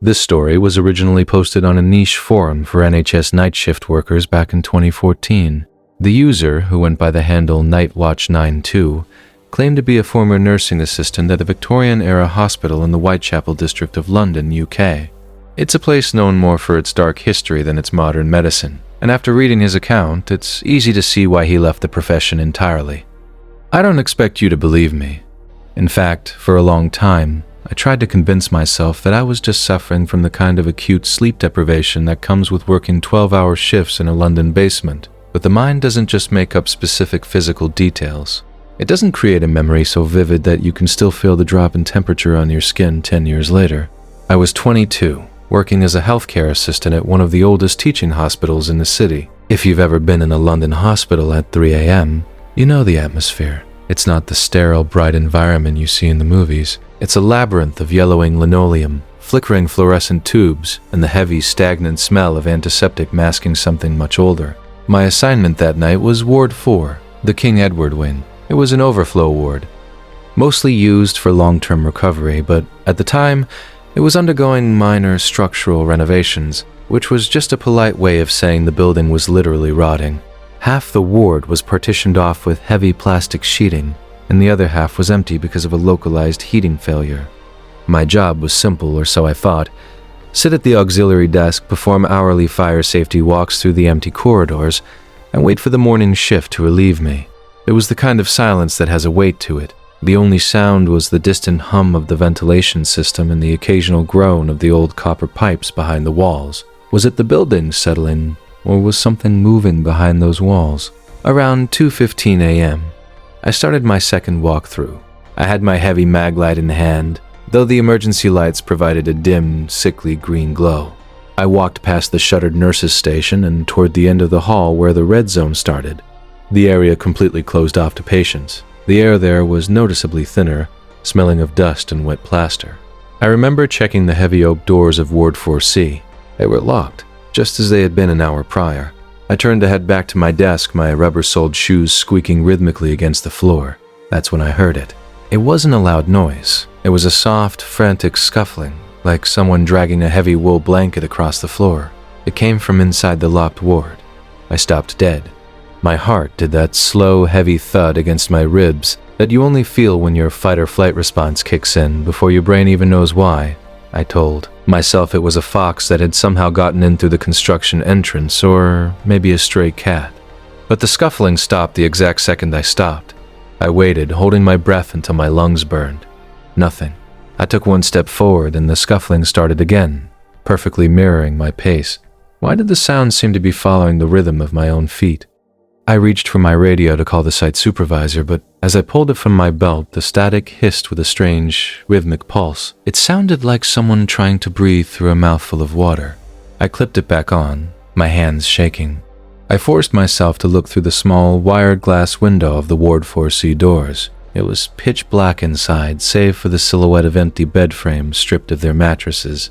This story was originally posted on a niche forum for NHS night shift workers back in 2014. The user, who went by the handle Nightwatch92, claimed to be a former nursing assistant at a Victorian-era hospital in the Whitechapel district of London, UK. It's a place known more for its dark history than its modern medicine, and after reading his account, it's easy to see why he left the profession entirely. I don't expect you to believe me. In fact, for a long time, I tried to convince myself that I was just suffering from the kind of acute sleep deprivation that comes with working 12-hour shifts in a London basement. But the mind doesn't just make up specific physical details. It doesn't create a memory so vivid that you can still feel the drop in temperature on your skin 10 years later. I was 22, working as a healthcare assistant at one of the oldest teaching hospitals in the city. If you've ever been in a London hospital at 3 a.m., you know the atmosphere. It's not the sterile, bright environment you see in the movies. It's a labyrinth of yellowing linoleum, flickering fluorescent tubes, and the heavy, stagnant smell of antiseptic masking something much older. My assignment that night was Ward 4, the King Edward Wing. It was an overflow ward, mostly used for long-term recovery, but at the time, it was undergoing minor structural renovations, which was just a polite way of saying the building was literally rotting. Half the ward was partitioned off with heavy plastic sheeting, and the other half was empty because of a localized heating failure. My job was simple, or so I thought. Sit at the auxiliary desk, perform hourly fire safety walks through the empty corridors, and wait for the morning shift to relieve me. It was the kind of silence that has a weight to it. The only sound was the distant hum of the ventilation system and the occasional groan of the old copper pipes behind the walls. Was it the building settling, or was something moving behind those walls? Around 2:15 a.m., I started my second walkthrough. I had my heavy mag light in hand, though the emergency lights provided a dim, sickly green glow. I walked past the shuttered nurses' station and toward the end of the hall where the red zone started. The area completely closed off to patients. The air there was noticeably thinner, smelling of dust and wet plaster. I remember checking the heavy oak doors of Ward 4C. They were locked, just as they had been an hour prior. I turned to head back to my desk, my rubber-soled shoes squeaking rhythmically against the floor. That's when I heard it. It wasn't a loud noise. It was a soft, frantic scuffling, like someone dragging a heavy wool blanket across the floor. It came from inside the locked ward. I stopped dead. My heart did that slow, heavy thud against my ribs that you only feel when your fight-or-flight response kicks in before your brain even knows why. I told myself it was a fox that had somehow gotten in through the construction entrance, or maybe a stray cat. But the scuffling stopped the exact second I stopped. I waited, holding my breath until my lungs burned. Nothing. I took one step forward and the scuffling started again, perfectly mirroring my pace. Why did the sound seem to be following the rhythm of my own feet? I reached for my radio to call the site supervisor, but as I pulled it from my belt, the static hissed with a strange, rhythmic pulse. It sounded like someone trying to breathe through a mouthful of water. I clipped it back on, my hands shaking. I forced myself to look through the small, wired glass window of the Ward 4C doors. It was pitch black inside, save for the silhouette of empty bed frames stripped of their mattresses.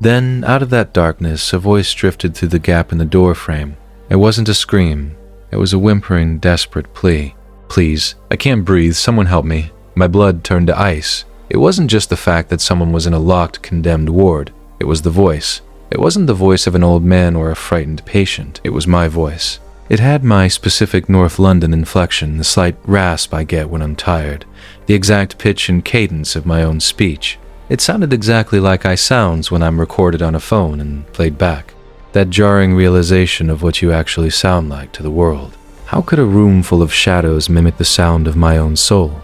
Then, out of that darkness, a voice drifted through the gap in the door frame. It wasn't a scream. It was a whimpering, desperate plea. Please, I can't breathe, someone help me. My blood turned to ice. It wasn't just the fact that someone was in a locked, condemned ward. It was the voice. It wasn't the voice of an old man or a frightened patient. It was my voice. It had my specific North London inflection, the slight rasp I get when I'm tired, the exact pitch and cadence of my own speech. It sounded exactly like I sounds when I'm recorded on a phone and played back. That jarring realization of what you actually sound like to the world. How could a room full of shadows mimic the sound of my own soul?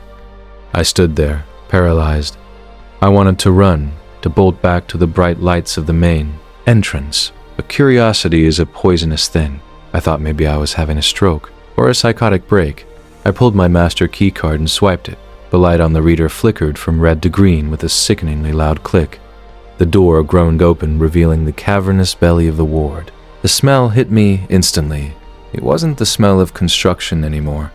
I stood there, paralyzed. I wanted to run, to bolt back to the bright lights of the main entrance. But curiosity is a poisonous thing. I thought maybe I was having a stroke, or a psychotic break. I pulled my master keycard and swiped it. The light on the reader flickered from red to green with a sickeningly loud click. The door groaned open, revealing the cavernous belly of the ward. The smell hit me instantly. It wasn't the smell of construction anymore.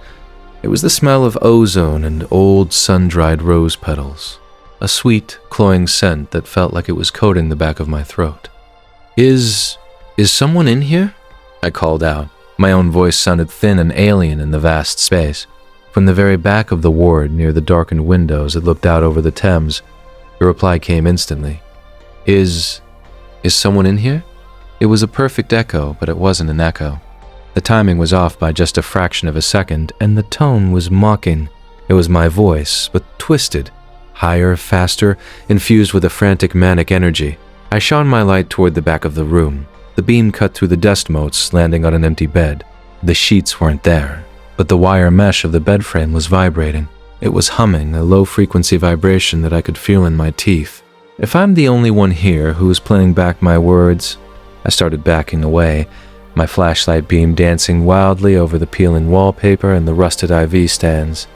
It was the smell of ozone and old sun-dried rose petals. A sweet, cloying scent that felt like it was coating the back of my throat. Is someone in here? I called out. My own voice sounded thin and alien in the vast space. From the very back of the ward, near the darkened windows that looked out over the Thames, the reply came instantly. Is someone in here?" It was a perfect echo, but it wasn't an echo. The timing was off by just a fraction of a second, and the tone was mocking. It was my voice, but twisted, higher, faster, infused with a frantic manic energy. I shone my light toward the back of the room. The beam cut through the desk motes, landing on an empty bed. The sheets weren't there, but the wire mesh of the bed frame was vibrating. It was humming, a low-frequency vibration that I could feel in my teeth. If I'm the only one here who is playing back my words, I started backing away, my flashlight beam dancing wildly over the peeling wallpaper and the rusted IV stands.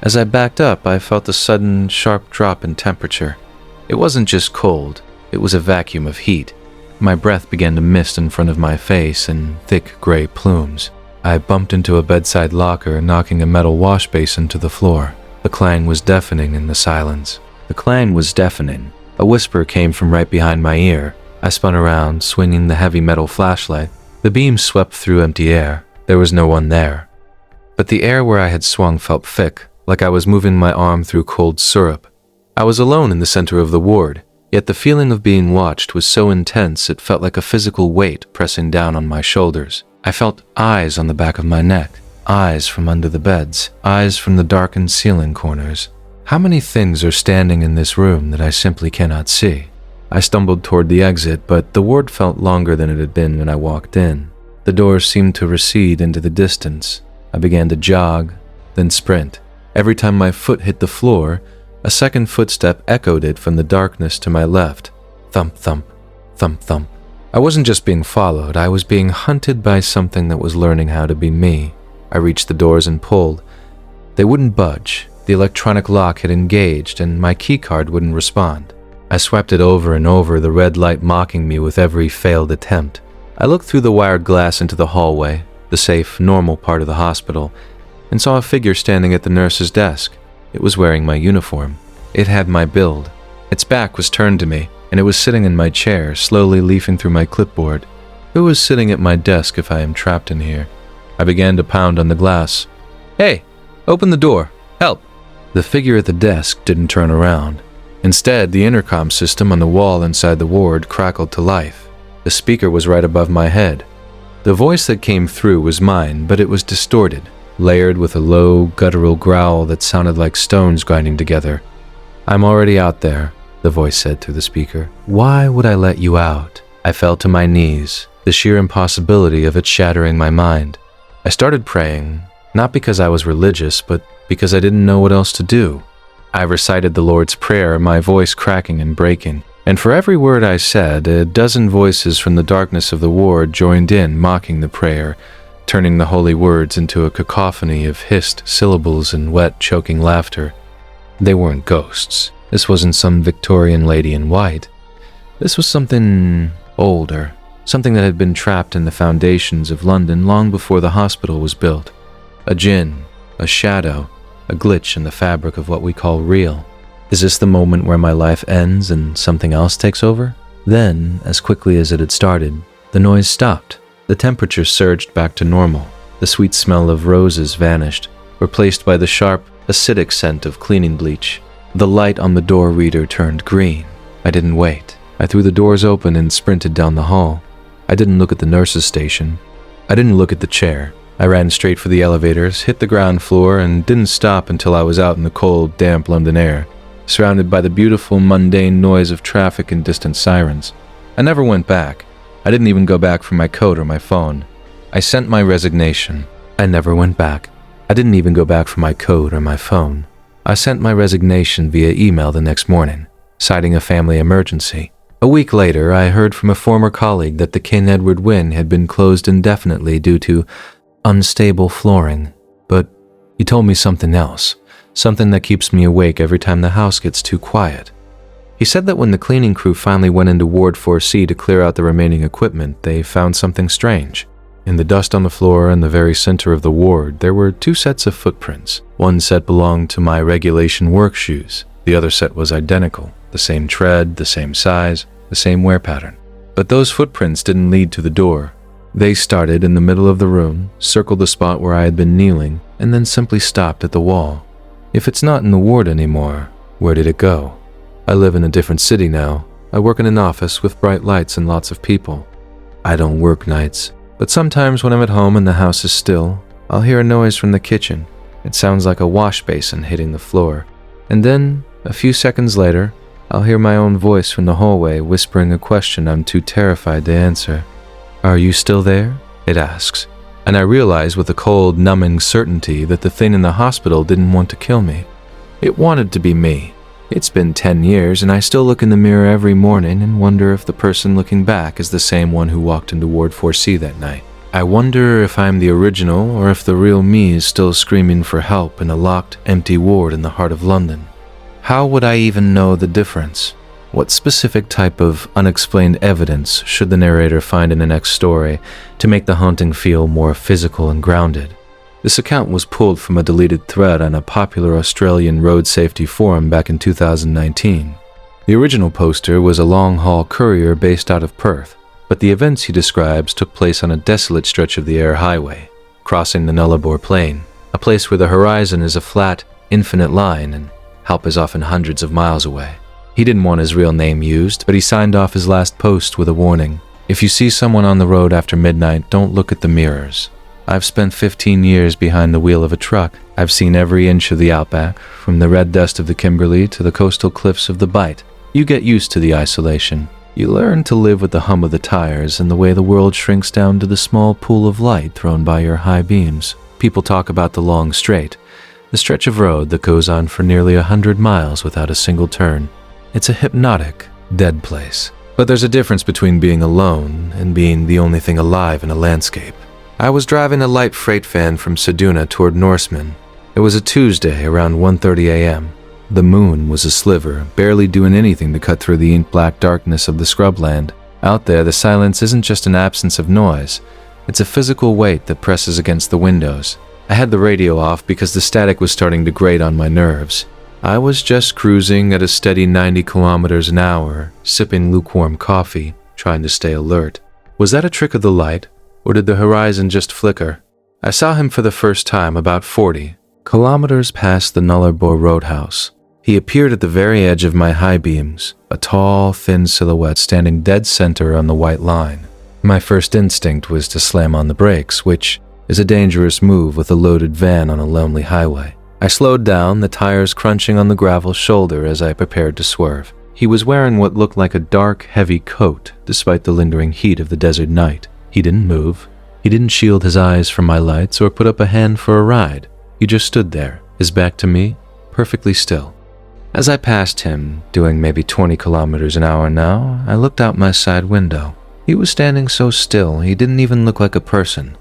As I backed up, I felt a sudden, sharp drop in temperature. It wasn't just cold, it was a vacuum of heat. My breath began to mist in front of my face in thick gray plumes. I bumped into a bedside locker, knocking a metal wash basin to the floor. The clang was deafening in the silence. The clang was deafening. A whisper came from right behind my ear. I spun around, swinging the heavy metal flashlight. The beam swept through empty air. There was no one there. But the air where I had swung felt thick, like I was moving my arm through cold syrup. I was alone in the center of the ward, yet the feeling of being watched was so intense it felt like a physical weight pressing down on my shoulders. I felt eyes on the back of my neck, eyes from under the beds, eyes from the darkened ceiling corners. How many things are standing in this room that I simply cannot see? I stumbled toward the exit, but the ward felt longer than it had been when I walked in. The doors seemed to recede into the distance. I began to jog, then sprint. Every time my foot hit the floor, a second footstep echoed it from the darkness to my left. Thump, thump, thump, thump. I wasn't just being followed, I was being hunted by something that was learning how to be me. I reached the doors and pulled. They wouldn't budge. The electronic lock had engaged, and my keycard wouldn't respond. I swept it over and over, the red light mocking me with every failed attempt. I looked through the wired glass into the hallway, the safe, normal part of the hospital, and saw a figure standing at the nurse's desk. It was wearing my uniform. It had my build. Its back was turned to me, and it was sitting in my chair, slowly leafing through my clipboard. Who was sitting at my desk if I am trapped in here? I began to pound on the glass. "Hey, open the door. Help!" The figure at the desk didn't turn around. Instead, the intercom system on the wall inside the ward crackled to life. The speaker was right above my head. The voice that came through was mine, but it was distorted, layered with a low, guttural growl that sounded like stones grinding together. "I'm already out there," the voice said through the speaker. "Why would I let you out?" I fell to my knees, the sheer impossibility of it shattering my mind. I started praying, not because I was religious, but because I didn't know what else to do. I recited the Lord's Prayer, my voice cracking and breaking, and for every word I said, a dozen voices from the darkness of the ward joined in, mocking the prayer, turning the holy words into a cacophony of hissed syllables and wet, choking laughter. They weren't ghosts. This wasn't some Victorian lady in white. This was something older, something that had been trapped in the foundations of London long before the hospital was built. A djinn, a shadow, a glitch in the fabric of what we call real. Is this the moment where my life ends and something else takes over? Then, as quickly as it had started, the noise stopped. The temperature surged back to normal. The sweet smell of roses vanished, replaced by the sharp, acidic scent of cleaning bleach. The light on the door reader turned green. I didn't wait. I threw the doors open and sprinted down the hall. I didn't look at the nurse's station. I didn't look at the chair. I ran straight for the elevators, hit the ground floor, and didn't stop until I was out in the cold, damp London air, surrounded by the beautiful, mundane noise of traffic and distant sirens. I never went back. I didn't even go back for my coat or my phone. I sent my resignation. I never went back. I didn't even go back for my coat or my phone. I sent my resignation via email the next morning, citing a family emergency. A week later, I heard from a former colleague that the King Edward Wing had been closed indefinitely due to unstable flooring, but he told me something else, something that keeps me awake every time the house gets too quiet. He said that when the cleaning crew finally went into Ward 4C to clear out the remaining equipment, they found something strange. In the dust on the floor in the very center of the ward, there were two sets of footprints. One set belonged to my regulation work shoes. The other set was identical, the same tread, the same size, the same wear pattern. But those footprints didn't lead to the door. They started in the middle of the room, circled the spot where I had been kneeling, and then simply stopped at the wall. If it's not in the ward anymore, where did it go? I live in a different city now. I work in an office with bright lights and lots of people. I don't work nights, but sometimes when I'm at home and the house is still, I'll hear a noise from the kitchen. It sounds like a wash basin hitting the floor. And then, a few seconds later, I'll hear my own voice from the hallway whispering a question I'm too terrified to answer. "Are you still there?" it asks. And I realize with a cold, numbing certainty that the thing in the hospital didn't want to kill me. It wanted to be me. It's been 10 years and I still look in the mirror every morning and wonder if the person looking back is the same one who walked into Ward 4C that night. I wonder if I'm the original or if the real me is still screaming for help in a locked, empty ward in the heart of London. How would I even know the difference? What specific type of unexplained evidence should the narrator find in the next story to make the haunting feel more physical and grounded? This account was pulled from a deleted thread on a popular Australian road safety forum back in 2019. The original poster was a long-haul courier based out of Perth, but the events he describes took place on a desolate stretch of the air highway, crossing the Nullarbor Plain, a place where the horizon is a flat, infinite line and help is often hundreds of miles away. He didn't want his real name used, but he signed off his last post with a warning. If you see someone on the road after midnight, don't look at the mirrors. I've spent 15 years behind the wheel of a truck. I've seen every inch of the Outback, from the red dust of the Kimberley to the coastal cliffs of the Bight. You get used to the isolation. You learn to live with the hum of the tires and the way the world shrinks down to the small pool of light thrown by your high beams. People talk about the long straight, the stretch of road that goes on for nearly 100 miles without a single turn. It's a hypnotic, dead place. But there's a difference between being alone and being the only thing alive in a landscape. I was driving a light freight van from Ceduna toward Norseman. It was a Tuesday around 1:30 a.m. The moon was a sliver, barely doing anything to cut through the ink-black darkness of the scrubland. Out there, the silence isn't just an absence of noise. It's a physical weight that presses against the windows. I had the radio off because the static was starting to grate on my nerves. I was just cruising at a steady 90 kilometers an hour, sipping lukewarm coffee, trying to stay alert. Was that a trick of the light, or did the horizon just flicker? I saw him for the first time about 40 kilometers past the Nullarbor Roadhouse. He appeared at the very edge of my high beams, a tall, thin silhouette standing dead center on the white line. My first instinct was to slam on the brakes, which is a dangerous move with a loaded van on a lonely highway. I slowed down, the tires crunching on the gravel shoulder as I prepared to swerve. He was wearing what looked like a dark, heavy coat, despite the lingering heat of the desert night. He didn't move. He didn't shield his eyes from my lights or put up a hand for a ride. He just stood there, his back to me, perfectly still. As I passed him, doing maybe 20 kilometers an hour now, I looked out my side window. He was standing so still, he didn't even look like a person.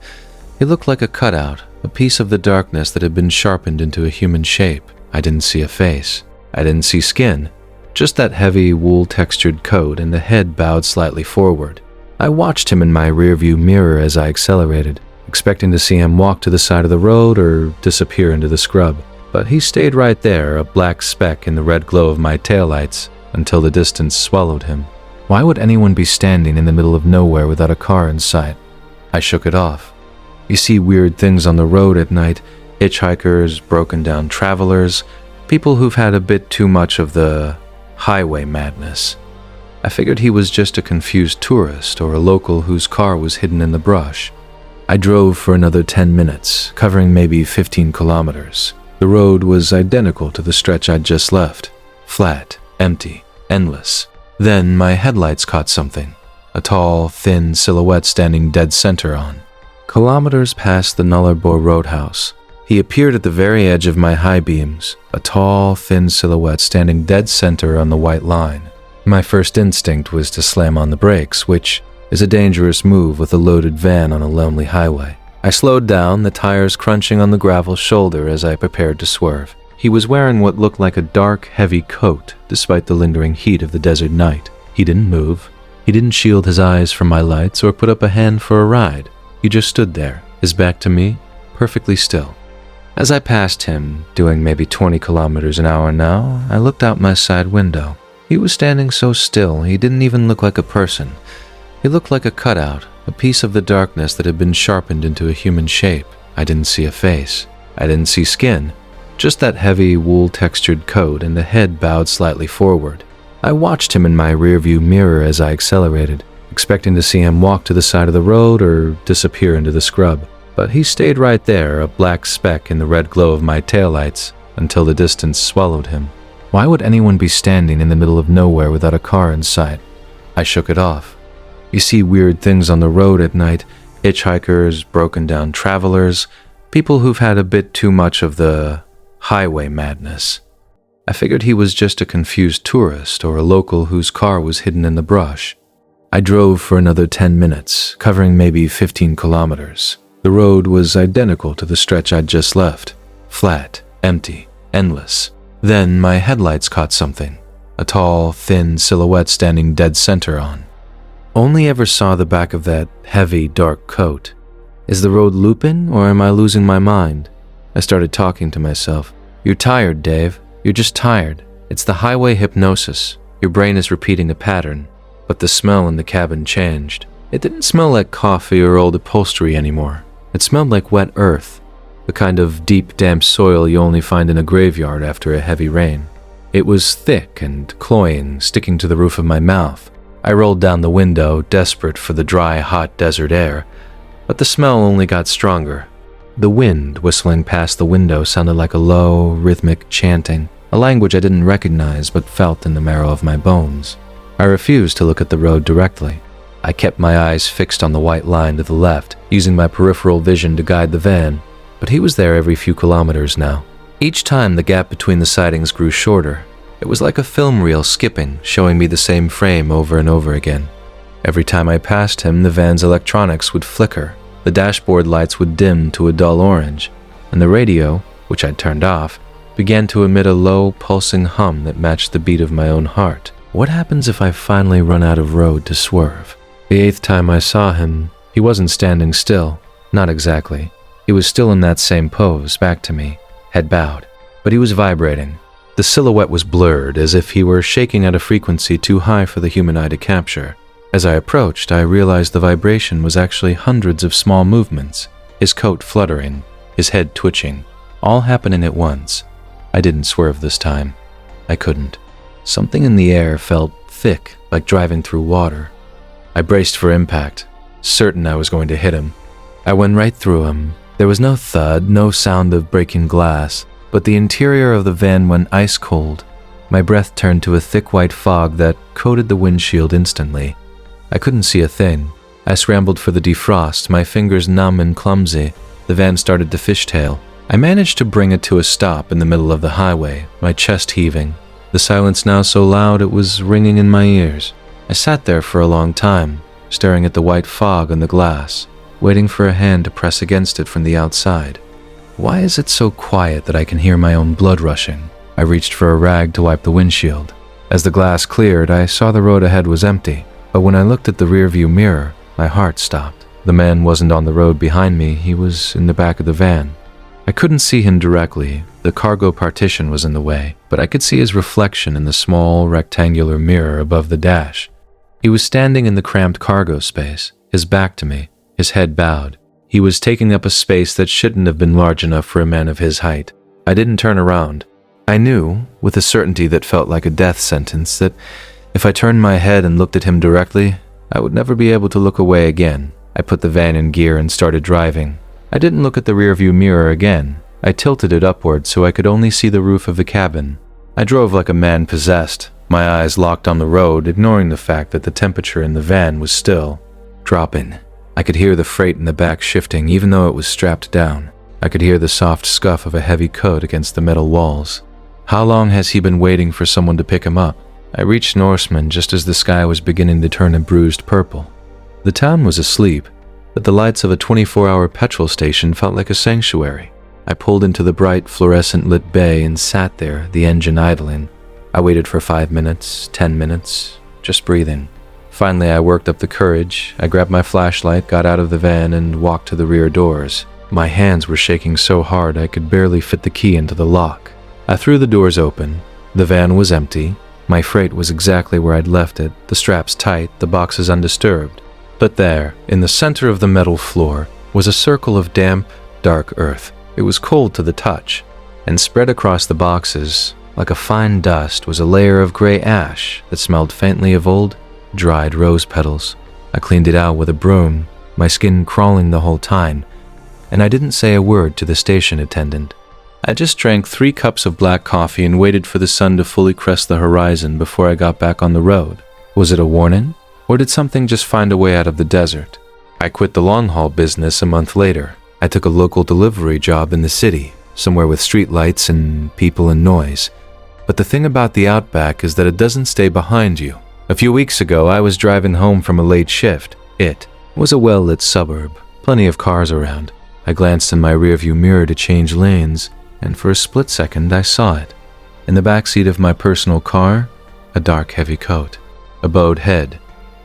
He looked like a cutout, a piece of the darkness that had been sharpened into a human shape. I didn't see a face. I didn't see skin. Just that heavy, wool-textured coat and the head bowed slightly forward. I watched him in my rearview mirror as I accelerated, expecting to see him walk to the side of the road or disappear into the scrub. But he stayed right there, a black speck in the red glow of my taillights, until the distance swallowed him. Why would anyone be standing in the middle of nowhere without a car in sight? I shook it off. You see weird things on the road at night, hitchhikers, broken-down travelers, people who've had a bit too much of the highway madness. I figured he was just a confused tourist or a local whose car was hidden in the brush. I drove for another 10 minutes, covering maybe 15 kilometers. The road was identical to the stretch I'd just left. Flat, empty, endless. Then my headlights caught something. A tall, thin silhouette standing dead center on. Kilometers past the Nullarbor Roadhouse, he appeared at the very edge of my high beams, a tall, thin silhouette standing dead center on the white line. My first instinct was to slam on the brakes, which is a dangerous move with a loaded van on a lonely highway. I slowed down, the tires crunching on the gravel shoulder as I prepared to swerve. He was wearing what looked like a dark, heavy coat, despite the lingering heat of the desert night. He didn't move. He didn't shield his eyes from my lights or put up a hand for a ride. He just stood there, his back to me, perfectly still. As I passed him, doing maybe 20 kilometers an hour now, I looked out my side window. He was standing so still, he didn't even look like a person. He looked like a cutout, a piece of the darkness that had been sharpened into a human shape. I didn't see a face. I didn't see skin. Just that heavy, wool-textured coat and the head bowed slightly forward. I watched him in my rearview mirror as I accelerated, expecting to see him walk to the side of the road or disappear into the scrub. But he stayed right there, a black speck in the red glow of my taillights, until the distance swallowed him. Why would anyone be standing in the middle of nowhere without a car in sight? I shook it off. You see weird things on the road at night, hitchhikers, broken down travelers, people who've had a bit too much of the highway madness. I figured he was just a confused tourist or a local whose car was hidden in the brush. I drove for another 10 minutes, covering maybe 15 kilometers. The road was identical to the stretch I'd just left. Flat, empty, endless. Then my headlights caught something. A tall, thin silhouette standing dead center on. Only ever saw the back of that heavy, dark coat. Is the road looping, or am I losing my mind? I started talking to myself. You're tired, Dave. You're just tired. It's the highway hypnosis. Your brain is repeating a pattern. But the smell in the cabin changed. It didn't smell like coffee or old upholstery anymore. It smelled like wet earth, the kind of deep, damp soil you only find in a graveyard after a heavy rain. It was thick and cloying, sticking to the roof of my mouth. I rolled down the window, desperate for the dry, hot desert air, but the smell only got stronger. The wind whistling past the window sounded like a low, rhythmic chanting, a language I didn't recognize but felt in the marrow of my bones. I refused to look at the road directly. I kept my eyes fixed on the white line to the left, using my peripheral vision to guide the van, but he was there every few kilometers now. Each time the gap between the sightings grew shorter. It was like a film reel skipping, showing me the same frame over and over again. Every time I passed him, the van's electronics would flicker, the dashboard lights would dim to a dull orange, and the radio, which I'd turned off, began to emit a low, pulsing hum that matched the beat of my own heart. What happens if I finally run out of road to swerve? The 8th time I saw him, he wasn't standing still. Not exactly. He was still in that same pose, back to me, head bowed. But he was vibrating. The silhouette was blurred, as if he were shaking at a frequency too high for the human eye to capture. As I approached, I realized the vibration was actually hundreds of small movements, his coat fluttering, his head twitching, all happening at once. I didn't swerve this time. I couldn't. Something in the air felt thick, like driving through water. I braced for impact, certain I was going to hit him. I went right through him. There was no thud, no sound of breaking glass, but the interior of the van went ice cold. My breath turned to a thick white fog that coated the windshield instantly. I couldn't see a thing. I scrambled for the defrost, my fingers numb and clumsy. The van started to fishtail. I managed to bring it to a stop in the middle of the highway, my chest heaving, the silence now so loud it was ringing in my ears. I sat there for a long time, staring at the white fog on the glass, waiting for a hand to press against it from the outside. Why is it so quiet that I can hear my own blood rushing? I reached for a rag to wipe the windshield. As the glass cleared, I saw the road ahead was empty, but when I looked at the rearview mirror, my heart stopped. The man wasn't on the road behind me, he was in the back of the van. I couldn't see him directly, the cargo partition was in the way, but I could see his reflection in the small, rectangular mirror above the dash. He was standing in the cramped cargo space, his back to me, his head bowed. He was taking up a space that shouldn't have been large enough for a man of his height. I didn't turn around. I knew, with a certainty that felt like a death sentence, that if I turned my head and looked at him directly, I would never be able to look away again. I put the van in gear and started driving. I didn't look at the rearview mirror again. I tilted it upward so I could only see the roof of the cabin. I drove like a man possessed, my eyes locked on the road, ignoring the fact that the temperature in the van was still dropping. I could hear the freight in the back shifting even though it was strapped down. I could hear the soft scuff of a heavy coat against the metal walls. How long has he been waiting for someone to pick him up? I reached Norseman just as the sky was beginning to turn a bruised purple. The town was asleep, but the lights of a 24-hour petrol station felt like a sanctuary. I pulled into the bright, fluorescent-lit bay and sat there, the engine idling. I waited for 5 minutes, 10 minutes, just breathing. Finally, I worked up the courage. I grabbed my flashlight, got out of the van, and walked to the rear doors. My hands were shaking so hard I could barely fit the key into the lock. I threw the doors open. The van was empty. My freight was exactly where I'd left it, the straps tight, the boxes undisturbed. But there, in the center of the metal floor, was a circle of damp, dark earth. It was cold to the touch, and spread across the boxes Like a fine dust was a layer of gray ash that smelled faintly of old, dried rose petals. I cleaned it out with a broom, my skin crawling the whole time, and I didn't say a word to the station attendant. I just drank 3 cups of black coffee and waited for the sun to fully crest the horizon before I got back on the road. Was it a warning? Or did something just find a way out of the desert? I quit the long-haul business a month later. I took a local delivery job in the city, somewhere with streetlights and people and noise. But the thing about the Outback is that it doesn't stay behind you. A few weeks ago, I was driving home from a late shift. It was a well-lit suburb, plenty of cars around. I glanced in my rearview mirror to change lanes, and for a split second I saw it. In the back seat of my personal car, a dark heavy coat, a bowed head.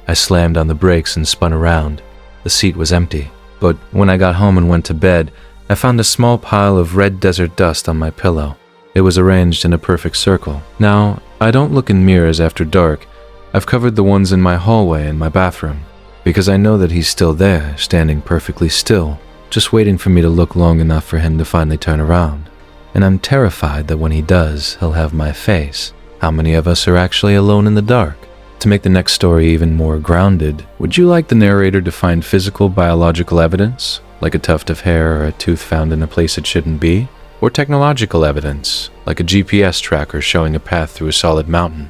I slammed on the brakes and spun around. The seat was empty, but when I got home and went to bed, I found a small pile of red desert dust on my pillow. It was arranged in a perfect circle. Now, I don't look in mirrors after dark. I've covered the ones in my hallway and my bathroom, because I know that he's still there, standing perfectly still, just waiting for me to look long enough for him to finally turn around. And I'm terrified that when he does, he'll have my face. How many of us are actually alone in the dark? To make the next story even more grounded, would you like the narrator to find physical biological evidence, like a tuft of hair or a tooth found in a place it shouldn't be? Or technological evidence, like a GPS tracker showing a path through a solid mountain?